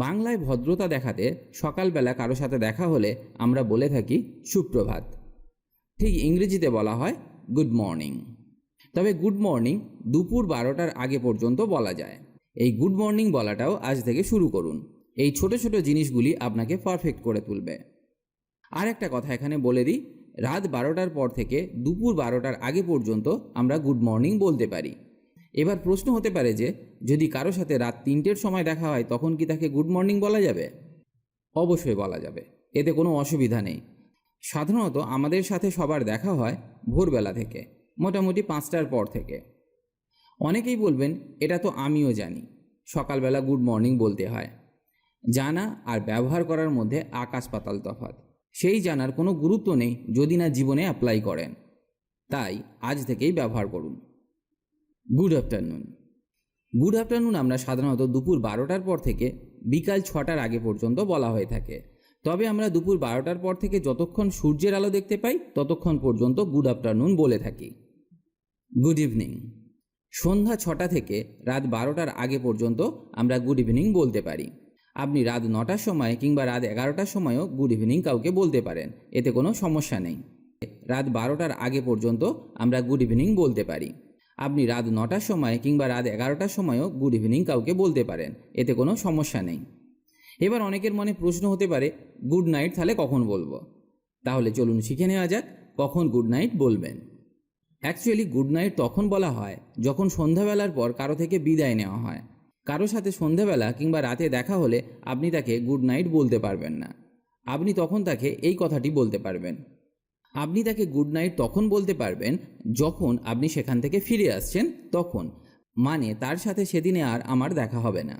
বাংলায় ভদ্রতা দেখাতে সকালবেলা কারো সাথে দেখা হলে আমরা বলে থাকি সুপ্রভাত। ঠিক ইংরেজিতে বলা হয় গুড মর্নিং। তবে গুড মর্নিং দুপুর 12টার আগে পর্যন্ত বলা যায়। এই গুড মর্নিং বলাটাও আজ থেকে শুরু করুন। এই ছোট ছোট জিনিসগুলি আপনাকে পারফেক্ট করে তুলবে। আর একটা কথা এখানে বলে দিই, রাত 12টার পর থেকে দুপুর 12টার আগে পর্যন্ত আমরা গুড মর্নিং বলতে পারি। এবার প্রশ্ন হতে পারে যে যদি কারো সাথে রাত 3টের সময় দেখা হয় তখন কি তাকে গুড মর্নিং বলা যাবে? অবশ্যই বলা যাবে, এতে কোনো অসুবিধা নেই। সাধারণত আমাদের সাথে সবার দেখা হয় ভোরবেলা থেকে, মোটামুটি 5টার পর থেকে। অনেকেই বলবেন এটা তো আমিও জানি, সকালবেলা গুড মর্নিং বলতে হয়। জানা আর ব্যবহার করার মধ্যে আকাশ পাতাল তফাৎ। সেই জানার কোনো গুরুত্ব নেই যদি না জীবনে অ্যাপ্লাই করেন। তাই আজ থেকেই ব্যবহার করুন। Good afternoon. গুড আফটারনুন আমরা সাধারণত দুপুর 12টার পর থেকে বিকাল 6টার আগে পর্যন্ত বলা হয়ে থাকে। তবে আমরা দুপুর 12টার পর থেকে যতক্ষণ সূর্যের আলো দেখতে পাই ততক্ষণ পর্যন্ত গুড আফটারনুন বলে থাকি। Good evening. সন্ধ্যা 6টা থেকে রাত 12টার আগে পর্যন্ত আমরা গুড ইভিনিং বলতে পারি। আপনি রাত 9টার সময় কিংবা রাত 11টার সময়ও গুড ইভিনিং কাউকে বলতে পারেন, এতে কোনো সমস্যা নেই। রাত 12টার আগে পর্যন্ত আমরা গুড ইভিনিং বলতে পারি। আপনি রাত 9টার সময় কিংবা রাত 11টার সময়ও গুড ইভিনিং কাউকে বলতে পারেন, এতে কোনো সমস্যা নেই। এবার অনেকের মনে প্রশ্ন হতে পারে গুড নাইট তাহলে কখন বলবো? তাহলে চলুন শিখে নেওয়া যাক কখন গুড নাইট বলবেন। অ্যাকচুয়ালি গুড নাইট তখন বলা হয় যখন সন্ধ্যাবেলার পর কারো থেকে বিদায় নেওয়া হয়। কারো সাথে সন্ধ্যাবেলা কিংবা রাতে দেখা হলে আপনি তাকে গুড নাইট বলতে পারবেন না। আপনি তখন তাকে এই কথাটি বলতে পারবেন। আপনি তাকে গুড নাইট তখন বলতে পারবেন যখন আপনি সেখান থেকে ফিরে আসছেন, তখন মানে তার সাথে সেদিনে আর আমার দেখা হবে না।